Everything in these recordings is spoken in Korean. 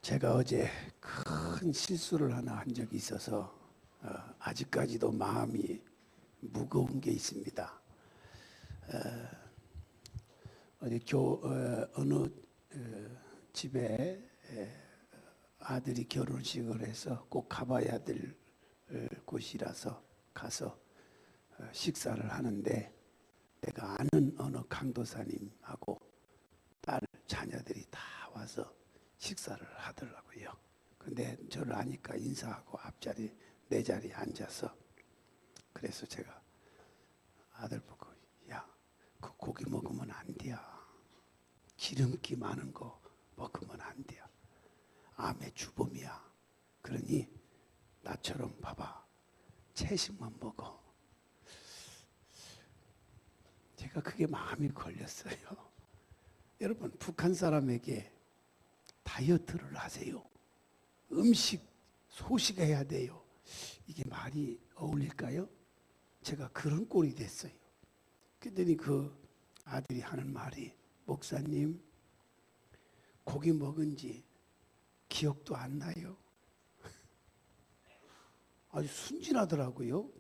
제가 어제 큰 실수를 하나 한 적이 있어서 아직까지도 마음이 무거운 게 있습니다. 어느 집에 아들이 결혼식을 해서 꼭 가봐야 될 곳이라서 가서 식사를 하는데, 내가 아는 어느 강도사님하고 딸 자녀들이 다 와서 식사를 하더라고요. 근데 저를 아니까 인사하고 앞자리 내 자리에 앉아서, 그래서 제가 아들 보고, 야, 그 고기 먹으면 안 돼요. 기름기 많은 거 먹으면 안 돼요. 암의 주범이야. 그러니 나처럼 봐봐, 채식만 먹어. 제가 그게 마음이 걸렸어요. 여러분, 북한 사람에게 다이어트를 하세요. 음식 소식해야 돼요. 이게 말이 어울릴까요? 제가 그런 꼴이 됐어요. 그랬더니 그 아들이 하는 말이, 목사님, 고기 먹은 지 기억도 안 나요. 아주 순진하더라고요.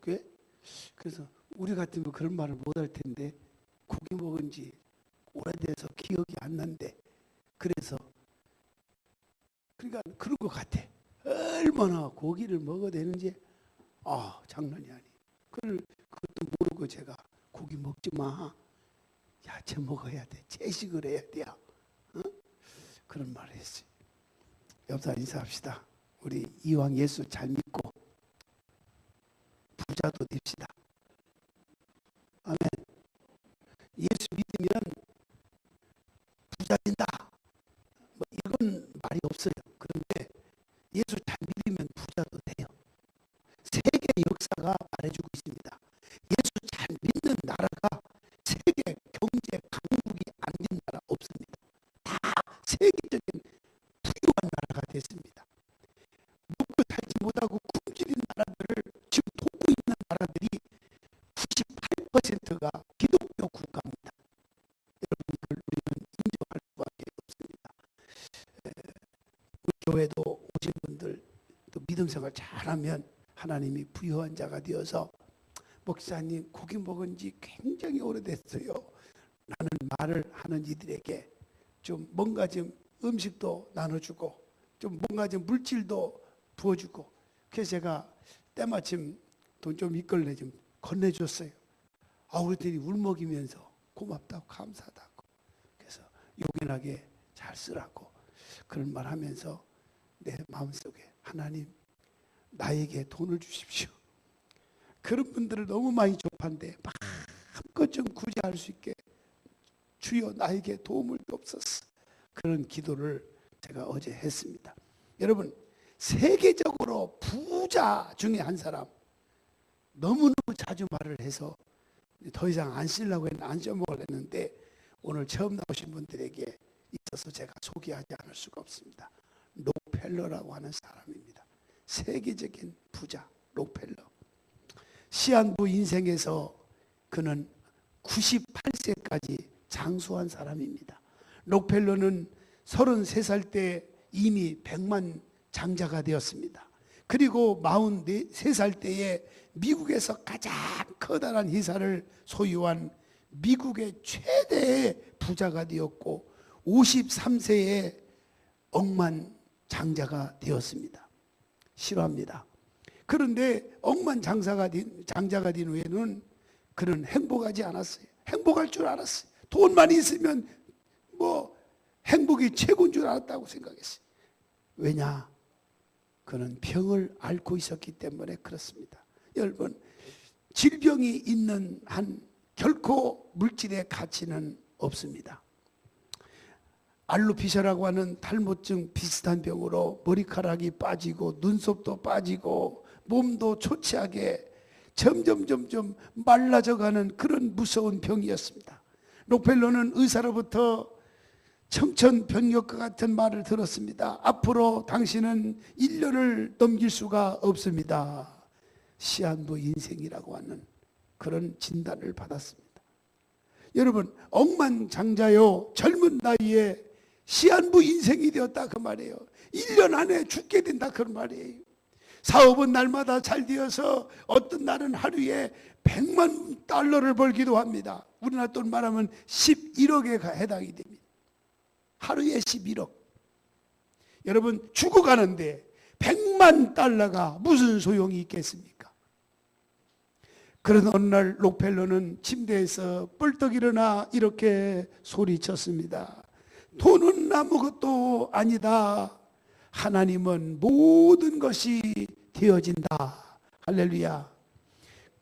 그래서 우리 같으면 그런 말을 못 할 텐데, 고기 먹은 지 오래돼서 기억이 안 난대. 그래서 그러니까 그런 것 같아. 얼마나 고기를 먹어야 되는지 장난이 아니에요. 그것도 모르고 제가 고기 먹지 마, 야채 먹어야 돼, 채식을 해야 돼, 그런 말을 했어요. 옆 사람 인사합시다. 우리 이왕 예수 잘 믿고 부자도 됩시다. 아멘. 예수 믿으면 부자 된다, 뭐 이건 말이 없어요. 그런데 예수 잘 믿으면 부자도 돼요. 세계 역사가 말해주고 있습니다. 예수 잘 믿는 나라가 세계 경제 강국이 안 된 나라 없습니다. 다 세계적인 부유한 나라가 됐습니다. 먹고 살지 못하고 굶주린 나라들을 지금 돕고 있는 나라들이 98%가 기독교 국가입니다. 여러분, 이걸 우리는 인정할 수밖에 없습니다. 우리 교회도 오신 분들 또 믿음 생활 잘하면 하나님이 부유한 자가 되어서, 목사님 고기 먹은 지 굉장히 오래됐어요 라는 말을 하는 이들에게 좀 뭔가 좀 음식도 나눠주고, 좀 뭔가 좀 물질도 부어주고, 그래서 제가 때마침 돈 좀 있걸래 좀 건네줬어요. 그랬더니 울먹이면서 고맙다고 감사하다고, 그래서 요긴하게 잘 쓰라고 그런 말 하면서 내 마음속에, 하나님 나에게 돈을 주십시오. 그런 분들을 너무 많이 접한데 마음껏 좀 구제할 수 있게 주여 나에게 도움을 주옵소서, 그런 기도를 제가 어제 했습니다. 여러분, 세계적으로 부자 중에 한 사람, 너무너무 자주 말을 해서 더 이상 안 쓰려고 했는데, 안 써먹으려고 했는데, 오늘 처음 나오신 분들에게 있어서 제가 소개하지 않을 수가 없습니다. 록펠러라고 하는 사람입니다. 세계적인 부자 록펠러. 시한부 인생에서 그는 98세까지 장수한 사람입니다. 록펠러는 33살 때 이미 100만 장자가 되었습니다. 그리고 43살 때에 미국에서 가장 커다란 회사를 소유한 미국의 최대의 부자가 되었고, 53세에 억만 장자가 되었습니다. 싫어합니다. 그런데 억만 장자가 된 후에는 그는 행복하지 않았어요. 행복할 줄 알았어요. 돈만 있으면 뭐 행복이 최고인 줄 알았다고 생각했어요. 왜냐? 그는 병을 앓고 있었기 때문에 그렇습니다. 여러분, 질병이 있는 한 결코 물질의 가치는 없습니다. 알로피시아라고 하는 탈모증 비슷한 병으로 머리카락이 빠지고 눈썹도 빠지고 몸도 초췌하게 점점 말라져가는 그런 무서운 병이었습니다. 록펠러는 의사로부터 청천벽력과 같은 말을 들었습니다. 앞으로 당신은 1년을 넘길 수가 없습니다. 시한부 인생이라고 하는 그런 진단을 받았습니다. 여러분, 억만장자요, 젊은 나이에 시한부 인생이 되었다 그 말이에요. 1년 안에 죽게 된다 그 말이에요. 사업은 날마다 잘 되어서 어떤 날은 하루에 100만 달러를 벌기도 합니다. 우리나라 돈 말하면 11억에 해당이 됩니다. 하루에 11억. 여러분 죽어가는데 100만 달러가 무슨 소용이 있겠습니까? 그런 어느 날 록펠러는 침대에서 뻘떡 일어나 이렇게 소리쳤습니다. 돈은 아무것도 아니다. 하나님은 모든 것이 되어진다. 할렐루야.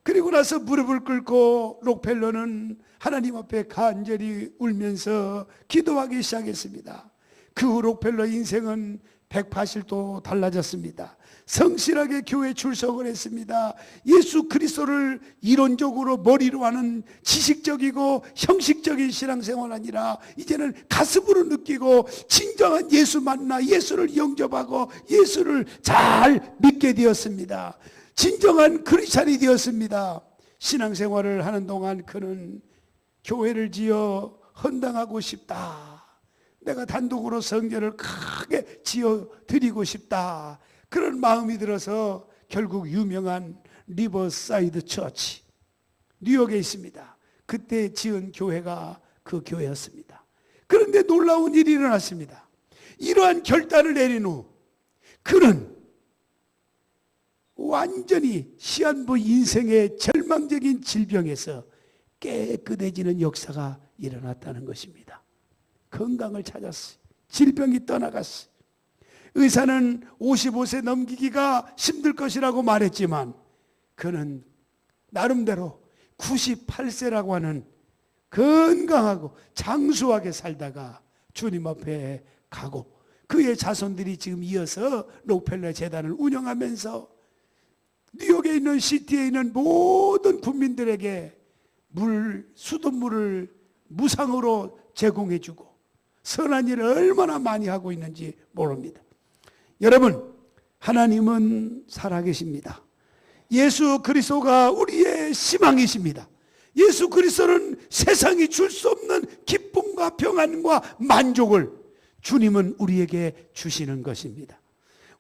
그리고 나서 무릎을 꿇고 록펠러는 하나님 앞에 간절히 울면서 기도하기 시작했습니다. 그 후 록펠러 인생은 180도 달라졌습니다. 성실하게 교회 출석을 했습니다. 예수 그리스도를 이론적으로 머리로 하는 지식적이고 형식적인 신앙생활 아니라 이제는 가슴으로 느끼고 진정한 예수 만나 예수를 영접하고 예수를 잘 믿게 되었습니다. 진정한 크리스찬이 되었습니다. 신앙생활을 하는 동안 그는 교회를 지어 헌당하고 싶다. 내가 단독으로 성전을 크게 지어 드리고 싶다. 그런 마음이 들어서 결국 유명한 리버사이드 처치, 뉴욕에 있습니다. 그때 지은 교회가 그 교회였습니다. 그런데 놀라운 일이 일어났습니다. 이러한 결단을 내린 후 그는 완전히 시한부 인생의 절망적인 질병에서 깨끗해지는 역사가 일어났다는 것입니다. 건강을 찾았어요. 질병이 떠나갔어요. 의사는 55세 넘기기가 힘들 것이라고 말했지만 그는 나름대로 98세라고 하는 건강하고 장수하게 살다가 주님 앞에 가고 그의 자손들이 지금 이어서 록펠러 재단을 운영하면서 뉴욕에 있는 시티에 있는 모든 국민들에게 수돗물을 무상으로 제공해주고 선한 일을 얼마나 많이 하고 있는지 모릅니다. 여러분, 하나님은 살아계십니다. 예수 그리스도가 우리의 희망이십니다. 예수 그리스도는 세상이 줄 수 없는 기쁨과 평안과 만족을 주님은 우리에게 주시는 것입니다.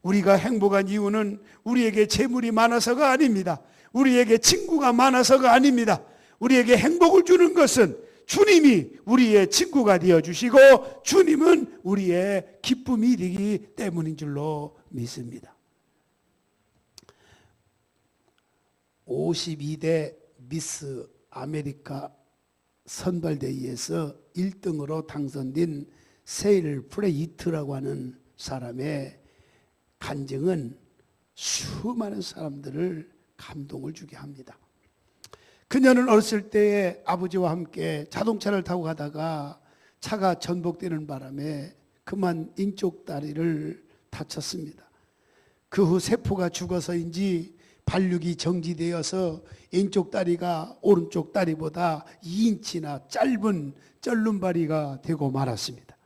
우리가 행복한 이유는 우리에게 재물이 많아서가 아닙니다. 우리에게 친구가 많아서가 아닙니다. 우리에게 행복을 주는 것은 주님이 우리의 친구가 되어주시고 주님은 우리의 기쁨이 되기 때문인 줄로 믿습니다. 52대 미스 아메리카 선발대회에서 1등으로 당선된 세일 프레이트라고 하는 사람의 간증은 수많은 사람들을 감동을 주게 합니다. 그녀는 어렸을 때에 아버지와 함께 자동차를 타고 가다가 차가 전복되는 바람에 그만 인쪽 다리를 다쳤습니다. 그 후 세포가 죽어서인지 발육이 정지되어서 인쪽 다리가 오른쪽 다리보다 2인치나 짧은 쩔름바리가 되고 말았습니다.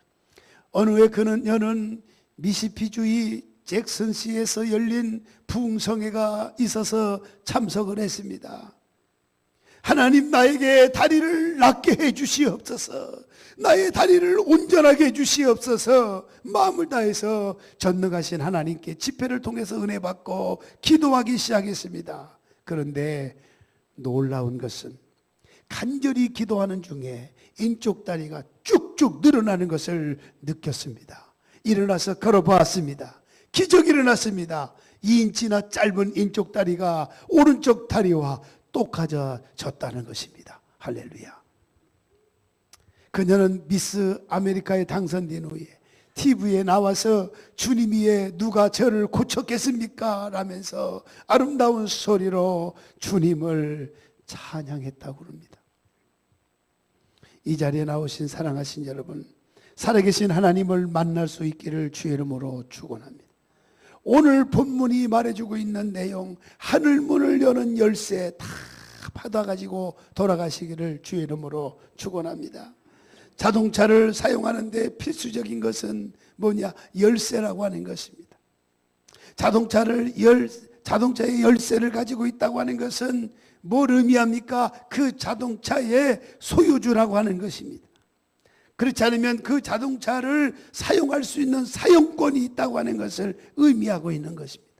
어느 해 그녀는 미시피주의 잭슨시에서 열린 부흥성회가 있어서 참석을 했습니다. 하나님 나에게 다리를 낫게 해주시옵소서. 나의 다리를 온전하게 해주시옵소서. 마음을 다해서 전능하신 하나님께 집회를 통해서 은혜 받고 기도하기 시작했습니다. 그런데 놀라운 것은 간절히 기도하는 중에 인쪽 다리가 쭉쭉 늘어나는 것을 느꼈습니다. 일어나서 걸어보았습니다. 기적이 일어났습니다. 2인치나 짧은 인쪽 다리가 오른쪽 다리와 똑같아졌다는 것입니다. 할렐루야. 그녀는 미스 아메리카에 당선된 후에 TV에 나와서 주님 위에 누가 저를 고쳤겠습니까? 라면서 아름다운 소리로 주님을 찬양했다고 합니다. 이 자리에 나오신 사랑하신 여러분, 살아계신 하나님을 만날 수 있기를 주의 이름으로 축원합니다. 오늘 본문이 말해주고 있는 내용, 하늘문을 여는 열쇠 다 받아가지고 돌아가시기를 주의 이름으로 축원합니다. 자동차를 사용하는데 필수적인 것은 뭐냐? 열쇠라고 하는 것입니다. 자동차의 열쇠를 가지고 있다고 하는 것은 뭘 의미합니까? 그 자동차의 소유주라고 하는 것입니다. 그렇지 않으면 그 자동차를 사용할 수 있는 사용권이 있다고 하는 것을 의미하고 있는 것입니다.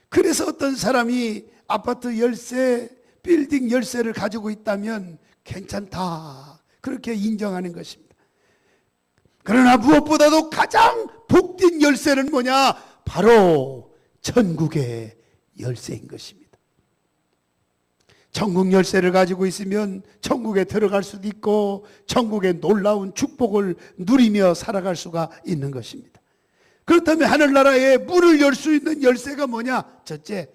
그래서 어떤 사람이 아파트 열쇠, 빌딩 열쇠를 가지고 있다면 괜찮다, 그렇게 인정하는 것입니다. 그러나 무엇보다도 가장 복된 열쇠는 뭐냐? 바로 천국의 열쇠인 것입니다. 천국 열쇠를 가지고 있으면 천국에 들어갈 수도 있고 천국의 놀라운 축복을 누리며 살아갈 수가 있는 것입니다. 그렇다면 하늘나라의 문을 열 수 있는 열쇠가 뭐냐? 첫째,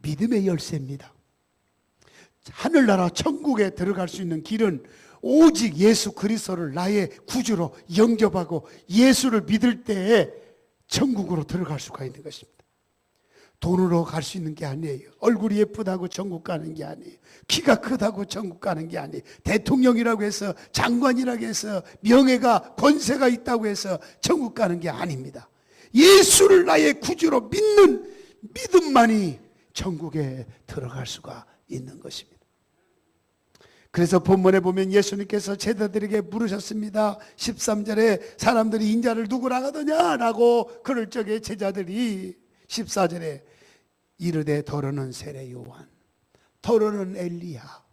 믿음의 열쇠입니다. 하늘나라 천국에 들어갈 수 있는 길은 오직 예수 그리스도를 나의 구주로 영접하고 예수를 믿을 때에 천국으로 들어갈 수가 있는 것입니다. 돈으로 갈 수 있는 게 아니에요. 얼굴이 예쁘다고 천국 가는 게 아니에요. 키가 크다고 천국 가는 게 아니에요. 대통령이라고 해서, 장관이라고 해서, 명예가 권세가 있다고 해서 천국 가는 게 아닙니다. 예수를 나의 구주로 믿는 믿음만이 천국에 들어갈 수가 있는 것입니다. 그래서 본문에 보면 예수님께서 제자들에게 물으셨습니다. 13절에 사람들이 인자를 누구라 하더냐 라고 그럴 적에 제자들이 14절에 이르되 더러는 세례 요한, 더러는 엘리야,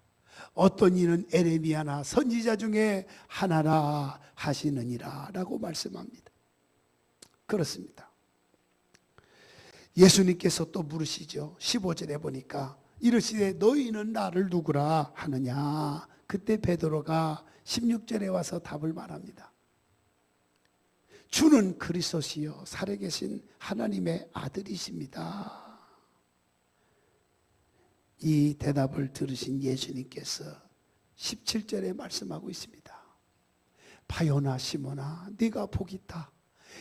어떤 이는 에레미야나 선지자 중에 하나라 하시느니라 라고 말씀합니다. 그렇습니다. 예수님께서 또 물으시죠. 15절에 보니까 이르시되 너희는 나를 누구라 하느냐. 그때 베드로가 16절에 와서 답을 말합니다. 주는 그리스도시요 살아계신 하나님의 아들이십니다. 이 대답을 들으신 예수님께서 17절에 말씀하고 있습니다. 바요나 시몬아 네가 복이 있다.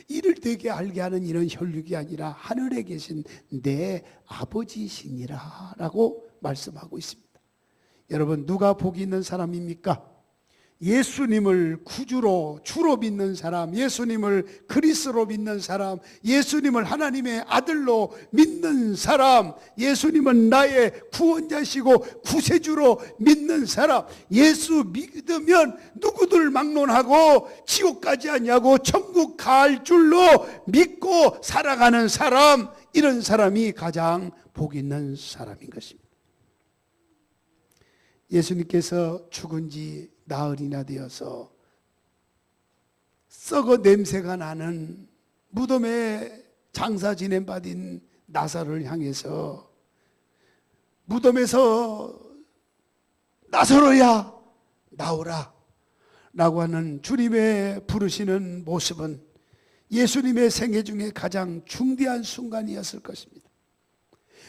이를 되게 알게 하는 이런 혈육이 아니라 하늘에 계신 내 아버지시니라 라고 말씀하고 있습니다. 여러분, 누가 복이 있는 사람입니까? 예수님을 구주로 주로 믿는 사람, 예수님을 그리스도로 믿는 사람, 예수님을 하나님의 아들로 믿는 사람, 예수님은 나의 구원자시고 구세주로 믿는 사람, 예수 믿으면 누구들 막론하고 지옥 가지 않냐고 천국 갈 줄로 믿고 살아가는 사람, 이런 사람이 가장 복 있는 사람인 것입니다. 예수님께서 죽은 지 나흘이나 되어서 썩어 냄새가 나는 무덤에 장사 지낸 받은 나사로를 향해서 무덤에서 나사로야 나오라 라고 하는 주님의 부르시는 모습은 예수님의 생애 중에 가장 중대한 순간이었을 것입니다.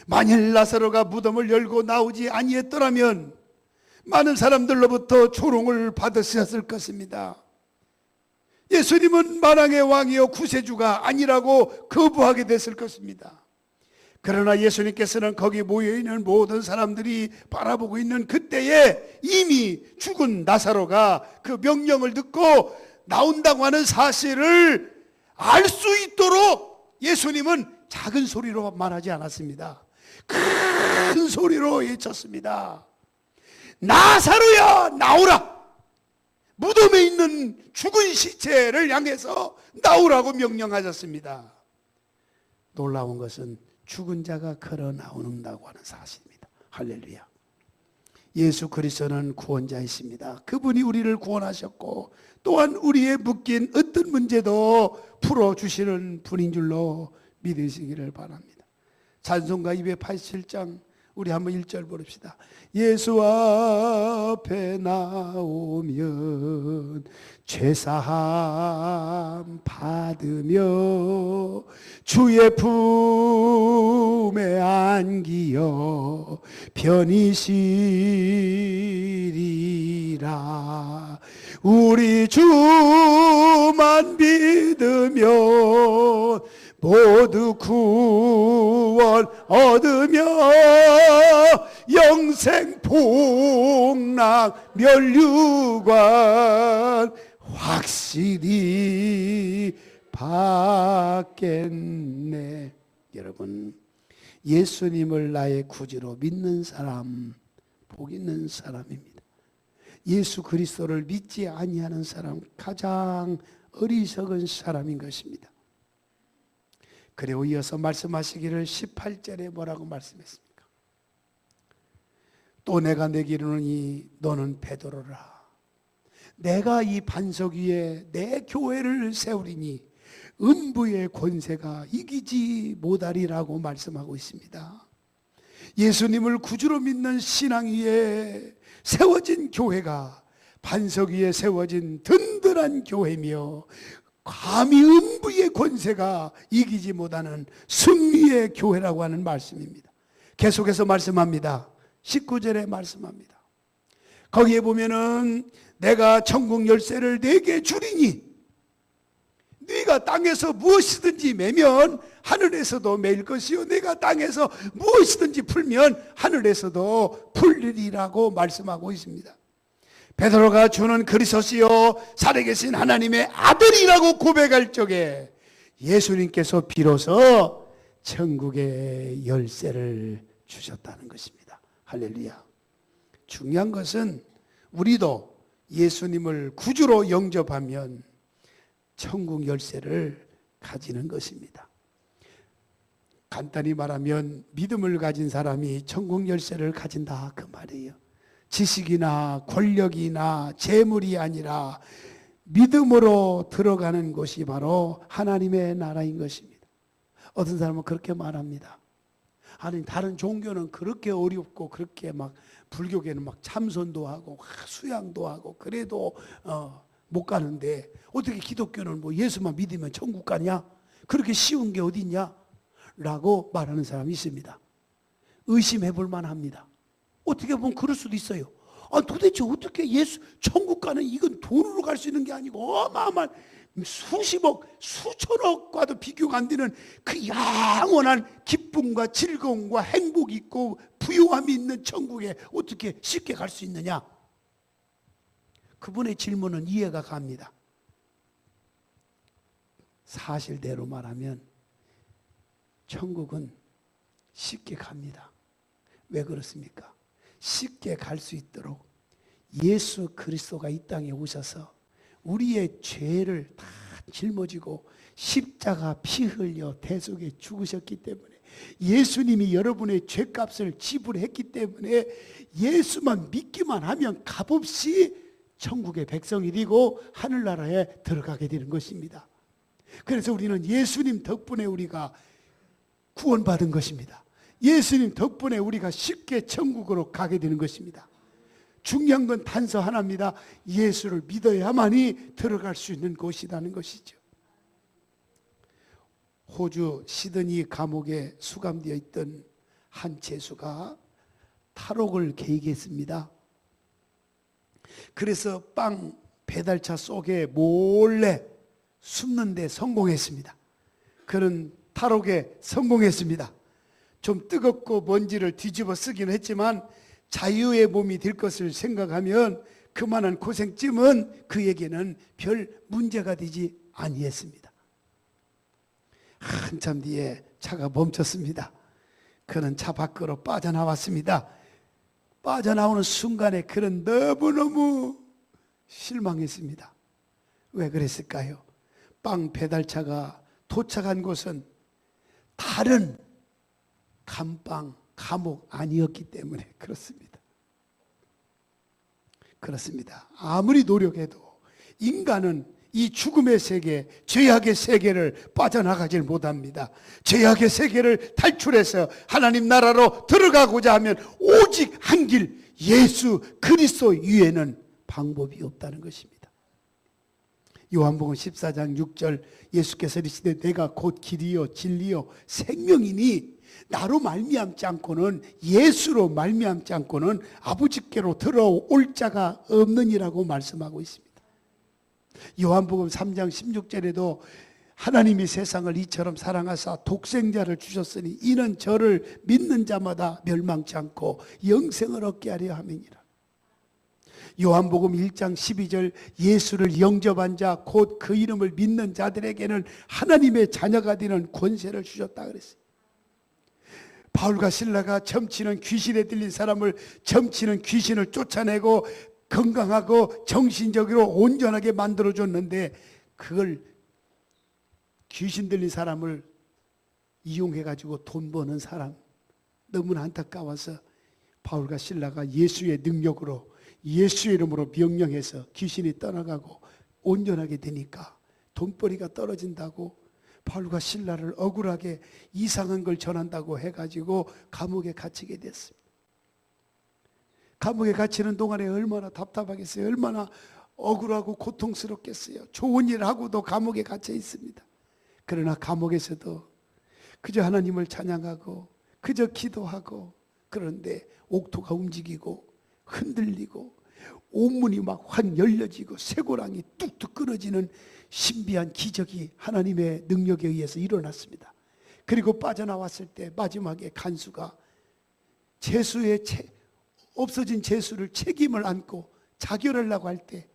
만일 나사로가 무덤을 열고 나오지 아니했더라면 많은 사람들로부터 조롱을 받으셨을 것입니다. 예수님은 만왕의 왕이요 구세주가 아니라고 거부하게 됐을 것입니다. 그러나 예수님께서는 거기 모여있는 모든 사람들이 바라보고 있는 그때에 이미 죽은 나사로가 그 명령을 듣고 나온다고 하는 사실을 알 수 있도록 예수님은 작은 소리로 말하지 않았습니다. 큰 소리로 외쳤습니다. 나사로야 나오라. 무덤에 있는 죽은 시체를 향해서 나오라고 명령하셨습니다. 놀라운 것은 죽은 자가 걸어 나온다고 하는 사실입니다. 할렐루야. 예수 그리스도는 구원자이십니다. 그분이 우리를 구원하셨고 또한 우리의 묶인 어떤 문제도 풀어주시는 분인 줄로 믿으시기를 바랍니다. 찬송가 287장 우리 한번 1절 부릅시다. 예수 앞에 나오면 죄사함 받으며 주의 품에 안기어 편히 쉬리라. 우리 주만 믿으면 모두 구원 얻으며 영생 복락 멸류관 확실히 받겠네. 여러분, 예수님을 나의 구주로 믿는 사람 복 있는 사람입니다. 예수 그리스도를 믿지 아니하는 사람, 가장 어리석은 사람인 것입니다. 그리고 이어서 말씀하시기를 18절에 뭐라고 말씀했습니까? 또 내가 내게 이르노니 너는 베드로라. 내가 이 반석 위에 내 교회를 세우리니 음부의 권세가 이기지 못하리라고 말씀하고 있습니다. 예수님을 구주로 믿는 신앙 위에 세워진 교회가 반석 위에 세워진 든든한 교회며 감히 음부의 권세가 이기지 못하는 승리의 교회라고 하는 말씀입니다. 계속해서 말씀합니다. 19절에 말씀합니다. 거기에 보면은 내가 천국 열쇠를 네게 주리니 네가 땅에서 무엇이든지 매면 하늘에서도 매일 것이요 내가 땅에서 무엇이든지 풀면 하늘에서도 풀리리라고 말씀하고 있습니다. 베드로가 주는 그리스도시요 살아계신 하나님의 아들이라고 고백할 적에 예수님께서 비로소 천국의 열쇠를 주셨다는 것입니다. 할렐루야. 중요한 것은 우리도 예수님을 구주로 영접하면 천국 열쇠를 가지는 것입니다. 간단히 말하면 믿음을 가진 사람이 천국 열쇠를 가진다 그 말이에요. 지식이나 권력이나 재물이 아니라 믿음으로 들어가는 곳이 바로 하나님의 나라인 것입니다. 어떤 사람은 그렇게 말합니다. 아니 다른 종교는 그렇게 어렵고 그렇게 막 불교계는 막 참선도 하고 수양도 하고 그래도 못 가는데 어떻게 기독교는 뭐 예수만 믿으면 천국 가냐? 그렇게 쉬운 게 어디 있냐? 라고 말하는 사람이 있습니다. 의심해 볼 만합니다. 어떻게 보면 그럴 수도 있어요. 도대체 어떻게 천국 가는 이건 돈으로 갈 수 있는 게 아니고 어마어마한 수십억, 수천억과도 비교가 안 되는 그 영원한 기쁨과 즐거움과 행복이 있고 부요함이 있는 천국에 어떻게 쉽게 갈 수 있느냐? 그분의 질문은 이해가 갑니다. 사실대로 말하면 천국은 쉽게 갑니다. 왜 그렇습니까? 쉽게 갈 수 있도록 예수 그리스도가 이 땅에 오셔서 우리의 죄를 다 짊어지고 십자가 피 흘려 대속에 죽으셨기 때문에 예수님이 여러분의 죄값을 지불했기 때문에 예수만 믿기만 하면 값없이 천국의 백성이 되고 하늘나라에 들어가게 되는 것입니다. 그래서 우리는 예수님 덕분에 우리가 구원받은 것입니다. 예수님 덕분에 우리가 쉽게 천국으로 가게 되는 것입니다. 중요한 건 단서 하나입니다. 예수를 믿어야만이 들어갈 수 있는 곳이라는 것이죠. 호주 시드니 감옥에 수감되어 있던 한 죄수가 탈옥을 계획했습니다. 그래서 빵 배달차 속에 몰래 숨는 데 성공했습니다. 그는 탈옥에 성공했습니다. 좀 뜨겁고 먼지를 뒤집어 쓰기는 했지만 자유의 몸이 될 것을 생각하면 그만한 고생쯤은 그에게는 별 문제가 되지 아니했습니다. 한참 뒤에 차가 멈췄습니다. 그는 차 밖으로 빠져나왔습니다. 빠져나오는 순간에 그는 너무너무 실망했습니다. 왜 그랬을까요? 빵 배달차가 도착한 곳은 다른 감방, 감옥 아니었기 때문에 그렇습니다. 그렇습니다. 아무리 노력해도 인간은 이 죽음의 세계, 죄악의 세계를 빠져나가질 못합니다. 죄악의 세계를 탈출해서 하나님 나라로 들어가고자 하면 오직 한 길, 예수 그리스도 위에는 방법이 없다는 것입니다. 요한복음 14장 6절 예수께서 이르시되 내가 곧 길이요 진리요 생명이니 나로 말미암지 않고는 예수로 말미암지 않고는 아버지께로 들어올 자가 없느니라고 말씀하고 있습니다. 요한복음 3장 16절에도 하나님이 세상을 이처럼 사랑하사 독생자를 주셨으니 이는 저를 믿는 자마다 멸망치 않고 영생을 얻게 하려 함이니라. 요한복음 1장 12절 예수를 영접한 자 곧 그 이름을 믿는 자들에게는 하나님의 자녀가 되는 권세를 주셨다 그랬어요. 바울과 실라가 점치는 귀신에 들린 사람을 점치는 귀신을 쫓아내고 건강하고 정신적으로 온전하게 만들어줬는데 그걸 귀신 들린 사람을 이용해가지고 돈 버는 사람, 너무나 안타까워서 바울과 실라가 예수의 능력으로, 예수의 이름으로 명령해서 귀신이 떠나가고 온전하게 되니까 돈벌이가 떨어진다고 바울과 실라를 억울하게 이상한 걸 전한다고 해가지고 감옥에 갇히게 됐습니다. 감옥에 갇히는 동안에 얼마나 답답하겠어요. 얼마나 억울하고 고통스럽겠어요. 좋은 일 하고도 감옥에 갇혀 있습니다. 그러나 감옥에서도 그저 하나님을 찬양하고 그저 기도하고, 그런데 옥토가 움직이고 흔들리고 온문이 막 확 열려지고 쇠고랑이 뚝뚝 끊어지는 신비한 기적이 하나님의 능력에 의해서 일어났습니다. 그리고 빠져나왔을 때 마지막에 간수가 없어진 죄수를 책임을 안고 자결하려고 할 때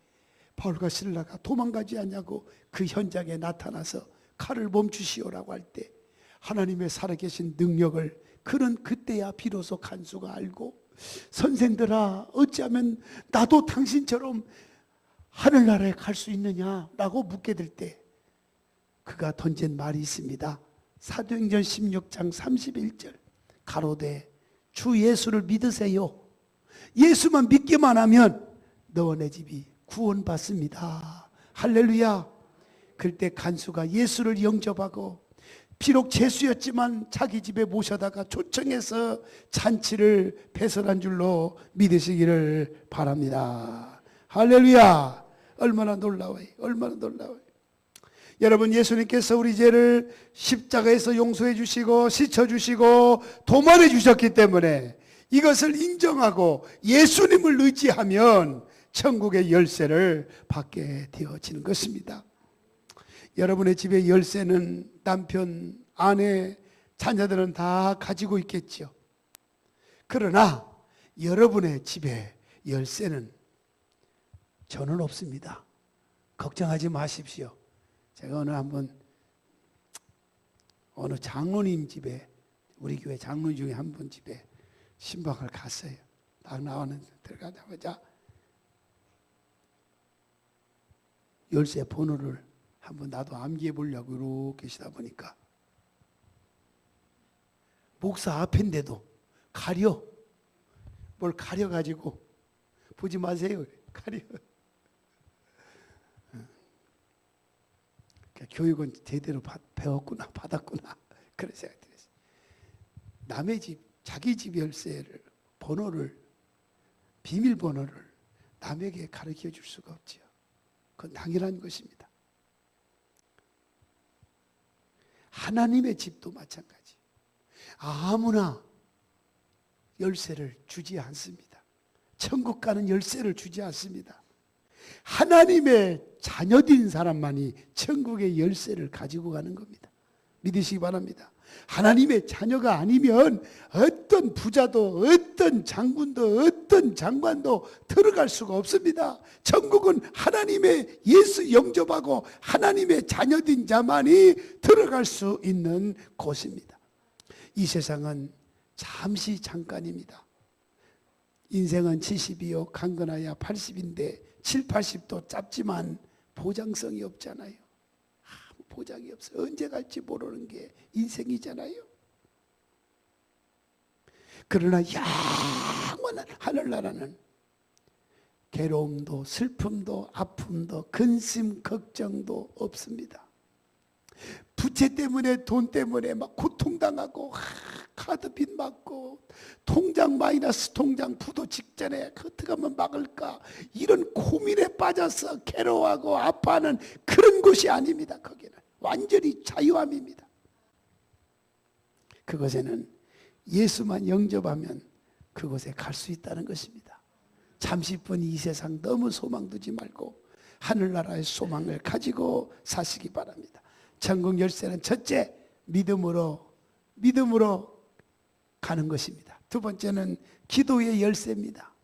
바울과 실라가 도망가지 않냐고 그 현장에 나타나서 칼을 멈추시오라고 할 때 하나님의 살아계신 능력을 그는 그때야 비로소 간수가 알고, 선생들아 어찌하면 나도 당신처럼 하늘나라에 갈 수 있느냐라고 묻게 될 때 그가 던진 말이 있습니다. 사도행전 16장 31절 가로되 주 예수를 믿으세요. 예수만 믿기만 하면 너와 내 집이 구원받습니다. 할렐루야. 그때 간수가 예수를 영접하고 비록 죄수였지만 자기 집에 모셔다가 초청해서 잔치를 배설한 줄로 믿으시기를 바랍니다. 할렐루야. 얼마나 놀라워요. 얼마나 놀라워요. 여러분, 예수님께서 우리 죄를 십자가에서 용서해 주시고 씻어 주시고 도말해 주셨기 때문에 이것을 인정하고 예수님을 의지하면 천국의 열쇠를 받게 되어지는 것입니다. 여러분의 집의 열쇠는 남편, 아내, 자녀들은 다 가지고 있겠죠. 그러나 여러분의 집의 열쇠는 저는 없습니다. 걱정하지 마십시오. 제가 어느 장로님 집에, 우리 교회 장로 중에 한 분 집에 신방을 갔어요. 딱 나왔는데 들어가자마자 열쇠 번호를 한번 나도 암기해 보려고 이렇게 시다 보니까 목사 앞인데도 뭘 가려가지고 보지 마세요. 가려. 교육은 제대로 배웠구나, 받았구나, 그런 생각이 들었어요. 남의 집, 자기 집 열쇠를, 번호를, 비밀번호를 남에게 가르쳐 줄 수가 없지요. 그건 당연한 것입니다. 하나님의 집도 마찬가지. 아무나 열쇠를 주지 않습니다. 천국 가는 열쇠를 주지 않습니다. 하나님의 자녀된 사람만이 천국의 열쇠를 가지고 가는 겁니다. 믿으시기 바랍니다. 하나님의 자녀가 아니면 어떤 부자도 어떤 장군도 어떤 장관도 들어갈 수가 없습니다. 천국은 하나님의 예수 영접하고 하나님의 자녀된 자만이 들어갈 수 있는 곳입니다. 이 세상은 잠시 잠깐입니다. 인생은 70이요 강건하야 80인데 7, 80도 짧지만 보장성이 없잖아요. 보장이 없어요. 언제 갈지 모르는 게 인생이잖아요. 그러나 영원한 하늘나라는 괴로움도 슬픔도 아픔도 근심 걱정도 없습니다. 부채 때문에 돈 때문에 막 고통당하고 카드빚 맞고 통장 마이너스 통장 부도 직전에 어떻게 하면 막을까 이런 고민에 빠져서 괴로워하고 아파하는 그런 곳이 아닙니다. 거기는 완전히 자유함입니다. 그곳에는 예수만 영접하면 그곳에 갈 수 있다는 것입니다. 잠시뿐 이 세상 너무 소망 두지 말고 하늘나라의 소망을 가지고 사시기 바랍니다. 천국 열쇠는 첫째 믿음으로 가는 것입니다. 두 번째는 기도의 열쇠입니다.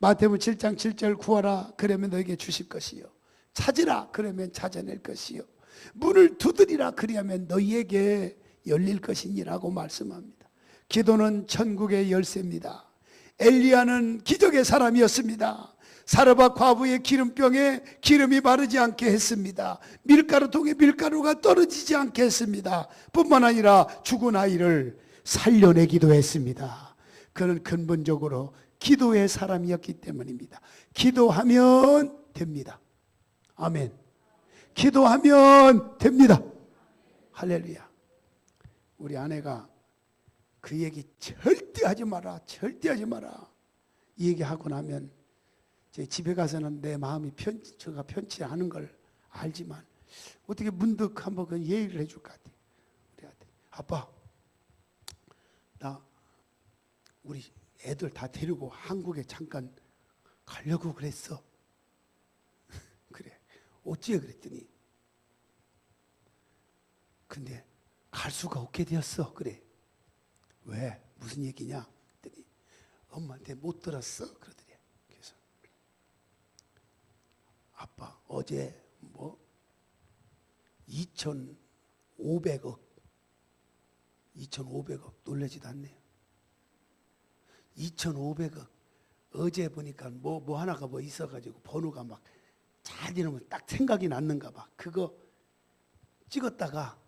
마태복음 7장 7절 구하라 그러면 너에게 주실 것이요 찾으라 그러면 찾아낼 것이요 문을 두드리라 그리하면 너희에게 열릴 것이니라고 말씀합니다. 기도는 천국의 열쇠입니다. 엘리야는 기적의 사람이었습니다. 사르밧 과부의 기름병에 기름이 마르지 않게 했습니다. 밀가루통에 밀가루가 떨어지지 않게 했습니다. 뿐만 아니라 죽은 아이를 살려내기도 했습니다. 그는 근본적으로 기도의 사람이었기 때문입니다. 기도하면 됩니다. 아멘. 기도하면 됩니다. 할렐루야. 우리 아내가 그 얘기 절대 하지 마라, 절대 하지 마라, 이 얘기하고 나면 제 집에 가서는 내 마음이 저가 편치 않은 걸 알지만 어떻게 문득 한번 그 얘기를 해줄 것 같아요. 우리 아들, 아빠, 나 우리 애들 다 데리고 한국에 잠깐 가려고 그랬어. 그래, 어찌해 그랬더니, 근데 갈 수가 없게 되었어. 그래. 왜? 무슨 얘기냐? 그랬더니 엄마한테 못 들었어. 그러더래. 그래서 아빠 어제 뭐 2,500억 놀라지도 않네요. 2,500억 어제 보니까 뭐 하나가 뭐 있어가지고 번호가 막 잘 이러면 딱 생각이 났는가 봐. 그거 찍었다가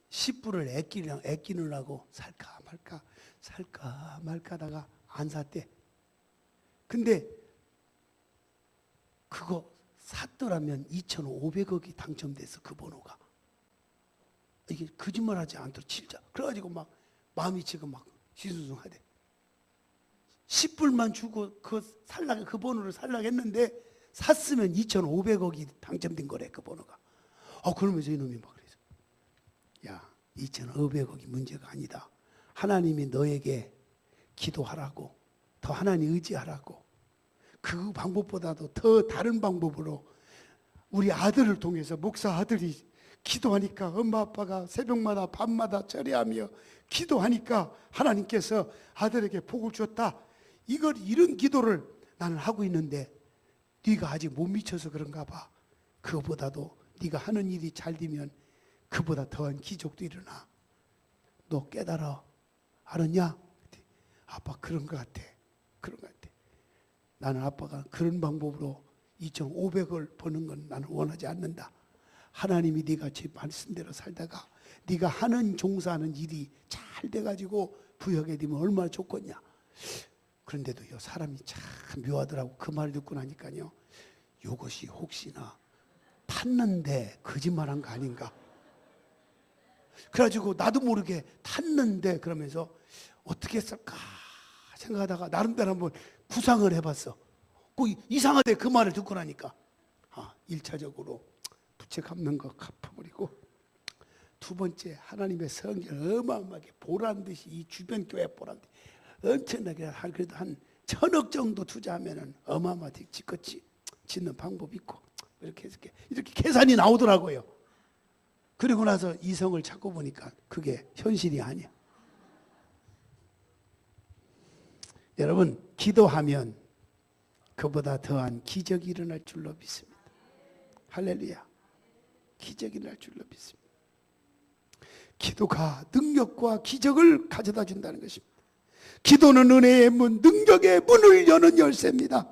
10불을 아끼느라고 살까 말까 하다가 안 샀대. 근데 그거 샀더라면 2,500억이 당첨돼서 그 번호가. 이게 거짓말하지 않도록 진짜. 그래가지고 막 마음이 지금 막 시숭숭하대. 10불만 주고 그 번호를 살라고 했는데 샀으면 2,500억이 당첨된 거래, 그 번호가. 그러면서 이놈이 막 그래서, 야, 2,500억이 문제가 아니다. 하나님이 너에게 기도하라고, 더 하나님 의지하라고, 그 방법보다도 더 다른 방법으로 우리 아들을 통해서 목사 아들이 기도하니까 엄마 아빠가 새벽마다 밤마다 절에하며 기도하니까 하나님께서 아들에게 복을 줬다. 이런 기도를 나는 하고 있는데 네가 아직 못 미쳐서 그런가 봐. 그거보다도 네가 하는 일이 잘 되면 그보다 더한 기적도 일어나. 너 깨달아. 알았냐? 아빠 그런 것 같아. 그런 것 같아. 나는 아빠가 그런 방법으로 2,500을 버는 건 나는 원하지 않는다. 하나님이 네가 제 말씀대로 살다가 네가 하는 종사하는 일이 잘 돼가지고 부여하게 되면 얼마나 좋겠냐. 그런데도요, 사람이 참 묘하더라고. 그 말 듣고 나니까요, 이것이 혹시나 탔는데 거짓말한 거 아닌가. 그래가지고 나도 모르게 탔는데 그러면서 어떻게 했을까 생각하다가 나름대로 한번 구상을 해봤어. 이상하대. 그 말을 듣고 나니까 1차적으로 부채 갚는 거 갚아버리고, 두 번째 하나님의 성경을 어마어마하게 보란 듯이 이 주변 교회 보란 듯이 엄청나게 그래도 한 1,000억 정도 투자하면은 어마어마하게 집같이 짓는 방법이 있고, 이렇게 계산이 나오더라고요. 그리고 나서 이성을 찾고 보니까 그게 현실이 아니야. 여러분, 기도하면 그보다 더한 기적이 일어날 줄로 믿습니다. 할렐루야. 기적이 일어날 줄로 믿습니다. 기도가 능력과 기적을 가져다 준다는 것입니다. 기도는 은혜의 문, 능력의 문을 여는 열쇠입니다.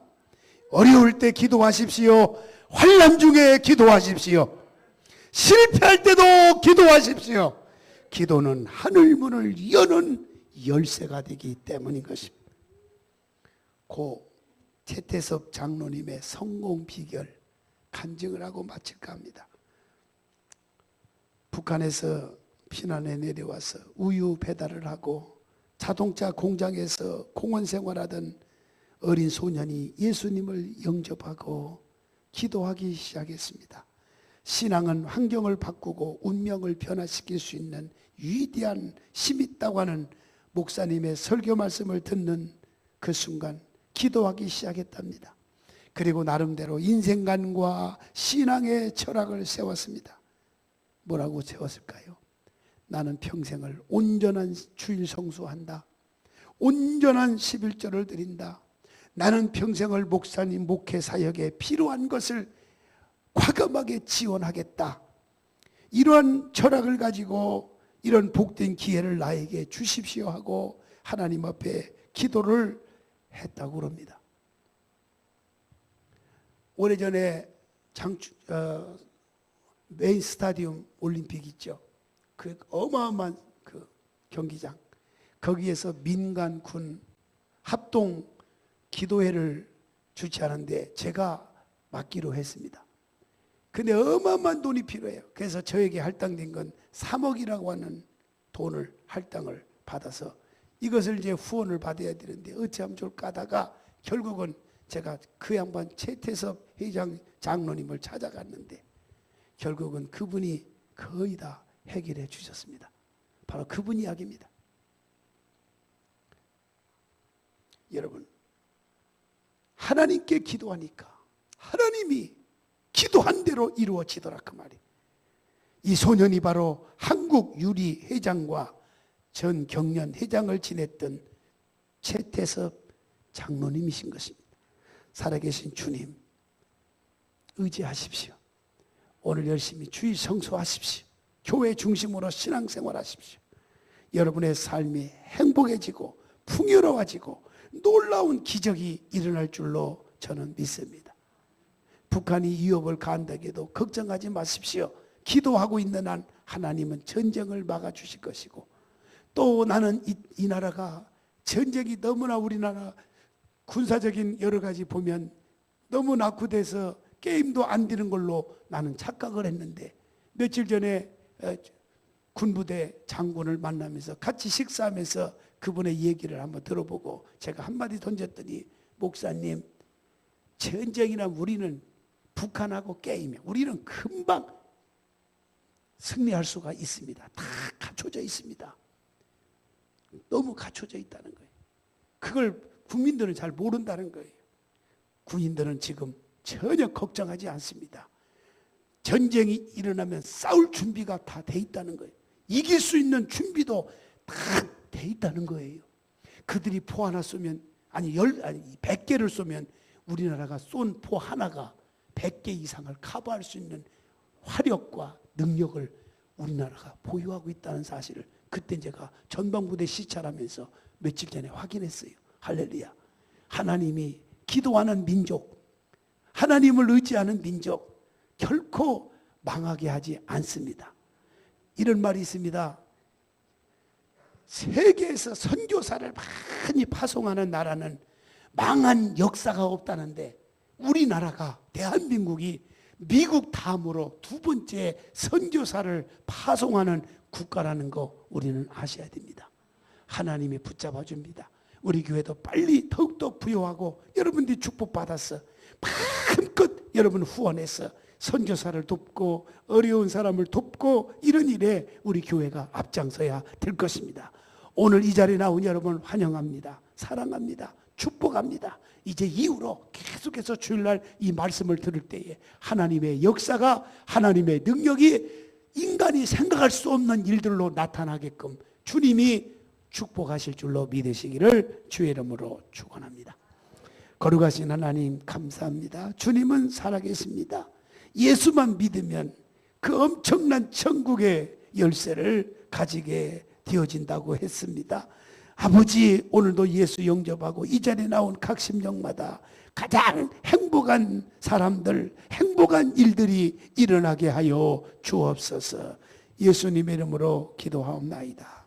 어려울 때 기도하십시오. 환난 중에 기도하십시오. 실패할 때도 기도하십시오. 기도는 하늘 문을 여는 열쇠가 되기 때문인 것입니다. 고 최태섭 장로님의 성공 비결 간증을 하고 마칠까 합니다. 북한에서 피난에 내려와서 우유 배달을 하고 자동차 공장에서 공원 생활하던 어린 소년이 예수님을 영접하고 기도하기 시작했습니다. 신앙은 환경을 바꾸고 운명을 변화시킬 수 있는 위대한 힘이 있다고 하는 목사님의 설교 말씀을 듣는 그 순간 기도하기 시작했답니다. 그리고 나름대로 인생관과 신앙의 철학을 세웠습니다. 뭐라고 세웠을까요? 나는 평생을 온전한 주일 성수한다. 온전한 11조를 드린다. 나는 평생을 목사님 목회 사역에 필요한 것을 과감하게 지원하겠다. 이러한 철학을 가지고 이런 복된 기회를 나에게 주십시오 하고 하나님 앞에 기도를 했다고 그럽니다. 오래전에 메인 스타디움 올림픽 있죠. 그 어마어마한 그 경기장, 거기에서 민간 군 합동 기도회를 주최하는데 제가 맡기로 했습니다. 근데 어마어마한 돈이 필요해요. 그래서 저에게 할당된 건 3억이라고 하는 돈을 할당을 받아서 이것을 이제 후원을 받아야 되는데 어찌하면 좋을까 하다가 결국은 제가 그 양반 최태섭 회장 장로님을 찾아갔는데 결국은 그분이 거의 다 해결해 주셨습니다. 바로 그분 이야기입니다. 여러분, 하나님께 기도하니까 하나님이 기도한 대로 이루어지더라 그 말이. 이 소년이 바로 한국 유리 회장과 전 경련 회장을 지냈던 최태섭 장로님이신 것입니다. 살아계신 주님 의지하십시오. 오늘 열심히 주일 성수하십시오. 교회 중심으로 신앙생활 하십시오. 여러분의 삶이 행복해지고 풍요로워지고 놀라운 기적이 일어날 줄로 저는 믿습니다. 북한이 위협을 가한다고 걱정하지 마십시오. 기도하고 있는 한 하나님은 전쟁을 막아주실 것이고, 또 나는 이 나라가 전쟁이 너무나 우리나라 군사적인 여러 가지 보면 너무 낙후돼서 게임도 안 되는 걸로 나는 착각을 했는데, 며칠 전에 군부대 장군을 만나면서 같이 식사하면서 그분의 얘기를 한번 들어보고 제가 한마디 던졌더니, 목사님, 전쟁이나 우리는 북한하고 게임이야. 우리는 금방 승리할 수가 있습니다. 다 갖춰져 있습니다. 너무 갖춰져 있다는 거예요. 그걸 국민들은 잘 모른다는 거예요. 군인들은 지금 전혀 걱정하지 않습니다. 전쟁이 일어나면 싸울 준비가 다 돼 있다는 거예요. 이길 수 있는 준비도 다 돼 있다는 거예요. 그들이 포 하나 쏘면, 아니 100개를 쏘면 우리나라가 쏜 포 하나가 100개 이상을 커버할 수 있는 화력과 능력을 우리나라가 보유하고 있다는 사실을 그때 제가 전방부대 시찰하면서 며칠 전에 확인했어요. 할렐루야. 하나님이 기도하는 민족, 하나님을 의지하는 민족 결코 망하게 하지 않습니다. 이런 말이 있습니다. 세계에서 선교사를 많이 파송하는 나라는 망한 역사가 없다는데, 우리나라가, 대한민국이 미국 다음으로 두 번째 선교사를 파송하는 국가라는 거 우리는 아셔야 됩니다. 하나님이 붙잡아 줍니다. 우리 교회도 빨리 더욱더 부여하고, 여러분들이 축복받아서 마음껏 여러분 후원해서 선교사를 돕고 어려운 사람을 돕고, 이런 일에 우리 교회가 앞장서야 될 것입니다. 오늘 이 자리에 나온 여러분 환영합니다. 사랑합니다. 축복합니다. 이제 이후로 계속해서 주일날 이 말씀을 들을 때에 하나님의 역사가, 하나님의 능력이 인간이 생각할 수 없는 일들로 나타나게끔 주님이 축복하실 줄로 믿으시기를 주의 이름으로 축원합니다. 거룩하신 하나님 감사합니다. 주님은 살아계십니다. 예수만 믿으면 그 엄청난 천국의 열쇠를 가지게 되어진다고 했습니다. 아버지, 오늘도 예수 영접하고 이 자리에 나온 각 심령마다 가장 행복한 사람들, 행복한 일들이 일어나게 하여 주옵소서. 예수님의 이름으로 기도하옵나이다.